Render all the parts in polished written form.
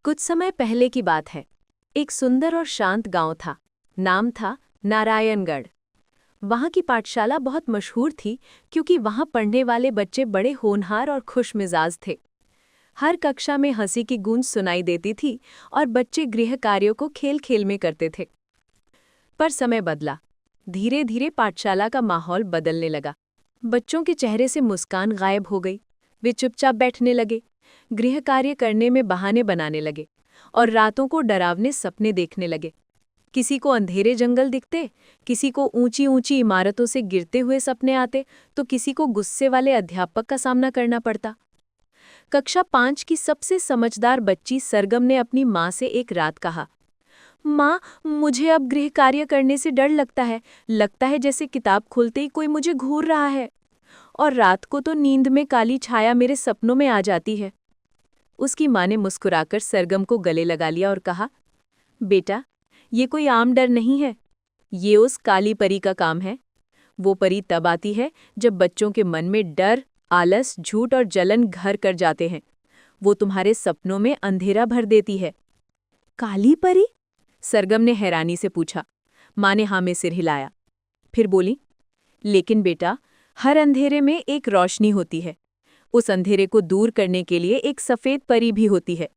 कुछ समय पहले की बात है। एक सुंदर और शांत गांव था। नाम था नारायणगढ़। वहां की पाठशाला बहुत मशहूर थी क्योंकि वहां पढ़ने वाले बच्चे बड़े होनहार और खुशमिजाज थे। हर कक्षा में हंसी की गूंज सुनाई देती थी और बच्चे गृह कार्यों को खेल खेल में करते थे। पर समय बदला। धीरे धीरे पाठशाला का माहौल बदलने लगा। बच्चों के चेहरे से मुस्कान गायब हो गई। वे चुपचाप बैठने लगे, गृह कार्य करने में बहाने बनाने लगे और रातों को डरावने सपने देखने लगे। किसी को अंधेरे जंगल दिखते, किसी को ऊंची ऊंची इमारतों से गिरते हुए सपने आते, तो किसी को गुस्से वाले अध्यापक का सामना करना पड़ता। कक्षा 5 की सबसे समझदार बच्ची सरगम ने अपनी माँ से एक रात कहा, माँ, मुझे अब गृह कार्य करने से डर लगता है जैसे किताब खोलते ही कोई मुझे घूर रहा है, और रात को तो नींद में काली छाया मेरे सपनों में आ जाती है। उसकी माँ ने मुस्कुराकर सरगम को गले लगा लिया और कहा, बेटा, ये कोई आम डर नहीं है, ये उस काली परी का काम है। वो परी तब आती है जब बच्चों के मन में डर, आलस, झूठ और जलन घर कर जाते हैं। वो तुम्हारे सपनों में अंधेरा भर देती है। काली परी? सरगम ने हैरानी से पूछा। माँ ने हाँ में सिर हिलाया। फिर बोली, लेकिन बेटा, हर अंधेरे में एक रोशनी होती है। उस अंधेरे को दूर करने के लिए एक सफ़ेद परी भी होती है।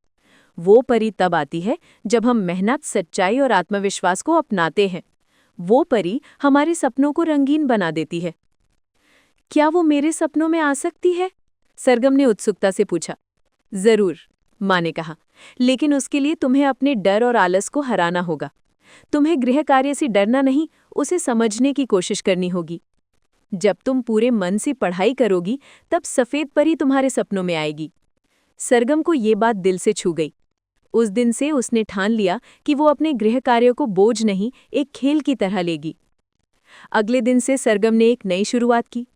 वो परी तब आती है जब हम मेहनत, सच्चाई और आत्मविश्वास को अपनाते हैं। वो परी हमारे सपनों को रंगीन बना देती है। क्या वो मेरे सपनों में आ सकती है? सरगम ने उत्सुकता से पूछा। जरूर, माँ ने कहा, लेकिन उसके लिए तुम्हें अपने डर और आलस को हराना होगा। तुम्हें गृह कार्य से डरना नहीं, उसे समझने की कोशिश करनी होगी। जब तुम पूरे मन से पढ़ाई करोगी, तब सफ़ेद परी तुम्हारे सपनों में आएगी। सरगम को ये बात दिल से छू गई। उस दिन से उसने ठान लिया कि वो अपने गृह कार्यों को बोझ नहीं, एक खेल की तरह लेगी। अगले दिन से सरगम ने एक नई शुरुआत की।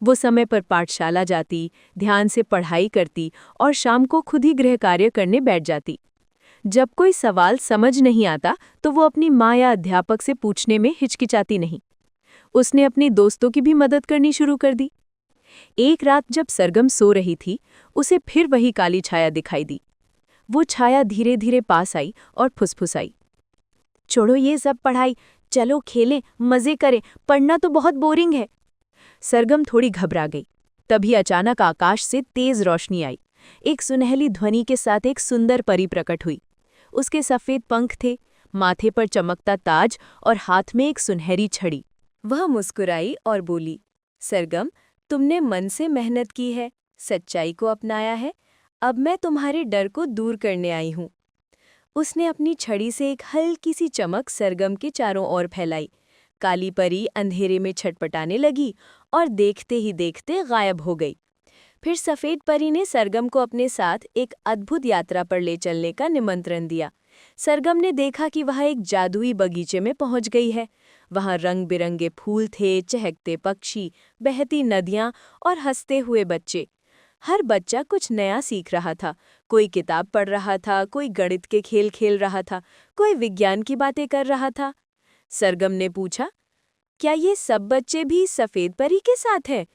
वो समय पर पाठशाला जाती, ध्यान से पढ़ाई करती और शाम को खुद ही गृह कार्य करने बैठ जाती। जब कोई सवाल समझ नहीं आता तो वो अपनी माँ या अध्यापक से पूछने में हिचकिचाती नहीं। उसने अपने दोस्तों की भी मदद करनी शुरू कर दी। एक रात जब सरगम सो रही थी, उसे फिर वही काली छाया दिखाई दी। वो छाया धीरे धीरे पास आई और फुसफुसाई, छोड़ो ये सब पढ़ाई, चलो खेलें, मजे करें, पढ़ना तो बहुत बोरिंग है। सरगम थोड़ी घबरा गई। तभी अचानक आकाश से तेज रोशनी आई। एक सुनहली ध्वनि के साथ एक सुंदर परी प्रकट हुई। उसके सफ़ेद पंख थे, माथे पर चमकता ताज और हाथ में एक सुनहरी छड़ी। वह मुस्कुराई और बोली, सरगम, तुमने मन से मेहनत की है, सच्चाई को अपनाया है। अब मैं तुम्हारे डर को दूर करने आई हूँ। उसने अपनी छड़ी से एक हल्की सी चमक सरगम के चारों ओर फैलाई। काली परी अंधेरे में छटपटाने लगी और देखते ही देखते गायब हो गई। फिर सफ़ेद परी ने सरगम को अपने साथ एक अद्भुत यात्रा पर ले चलने का निमंत्रण दिया। सरगम ने देखा कि वह एक जादुई बगीचे में पहुंच गई है। वहां रंग बिरंगे फूल थे, चहकते पक्षी, बहती नदियां और हंसते हुए बच्चे। हर बच्चा कुछ नया सीख रहा था। कोई किताब पढ़ रहा था, कोई गणित के खेल खेल रहा था, कोई विज्ञान की बातें कर रहा था। सरगम ने पूछा, क्या ये सब बच्चे भी सफ़ेद परी के साथ हैं?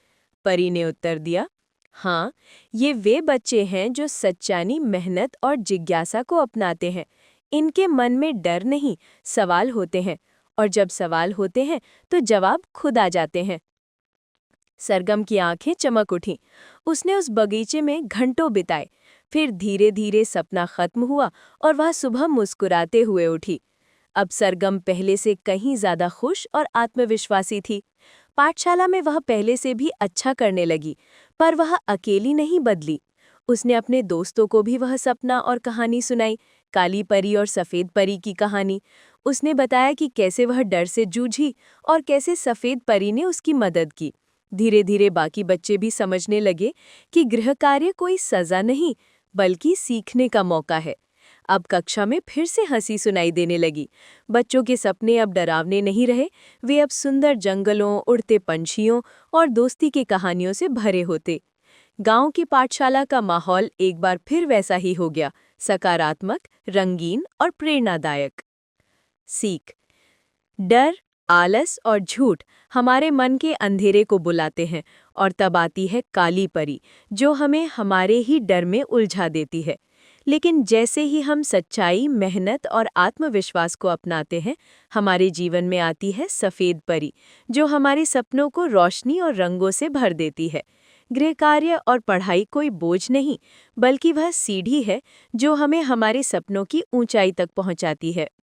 परी ने उत्तर दिया, हाँ, ये वे बच्चे हैं जो सच्चाई, मेहनत और जिज्ञासा को अपनाते हैं। इनके मन में डर नहीं, सवाल होते हैं, और जब सवाल होते हैं तो जवाब खुद आ जाते हैं। सरगम की आंखें चमक उठीं। उसने उस बगीचे में घंटों बिताए। फिर धीरे धीरे सपना खत्म हुआ और वह सुबह मुस्कुराते हुए उठी। अब सरगम पहले से कहीं ज्यादा खुश और आत्मविश्वासी थी। पाठशाला में वह पहले से भी अच्छा करने लगी, पर वह अकेली नहीं बदली। उसने अपने दोस्तों को भी वह सपना और कहानी सुनाई, काली परी और सफ़ेद परी की कहानी। उसने बताया कि कैसे वह डर से जूझी और कैसे सफ़ेद परी ने उसकी मदद की। धीरे धीरे बाकी बच्चे भी समझने लगे कि गृह कार्य कोई सज़ा नहीं, बल्कि सीखने का मौका है। अब कक्षा में फिर से हंसी सुनाई देने लगी। बच्चों के सपने अब डरावने नहीं रहे, वे अब सुंदर जंगलों, उड़ते पंछियों और दोस्ती की कहानियों से भरे होते। गांव की पाठशाला का माहौल एक बार फिर वैसा ही हो गया, सकारात्मक, रंगीन और प्रेरणादायक। सीख: डर, आलस और झूठ हमारे मन के अंधेरे को बुलाते हैं, और तब आती है काली परी जो हमें हमारे ही डर में उलझा देती है। लेकिन जैसे ही हम सच्चाई, मेहनत और आत्मविश्वास को अपनाते हैं, हमारे जीवन में आती है सफ़ेद परी, जो हमारे सपनों को रोशनी और रंगों से भर देती है। गृह कार्य और पढ़ाई कोई बोझ नहीं, बल्कि वह सीढ़ी है जो हमें हमारे सपनों की ऊंचाई तक पहुंचाती है।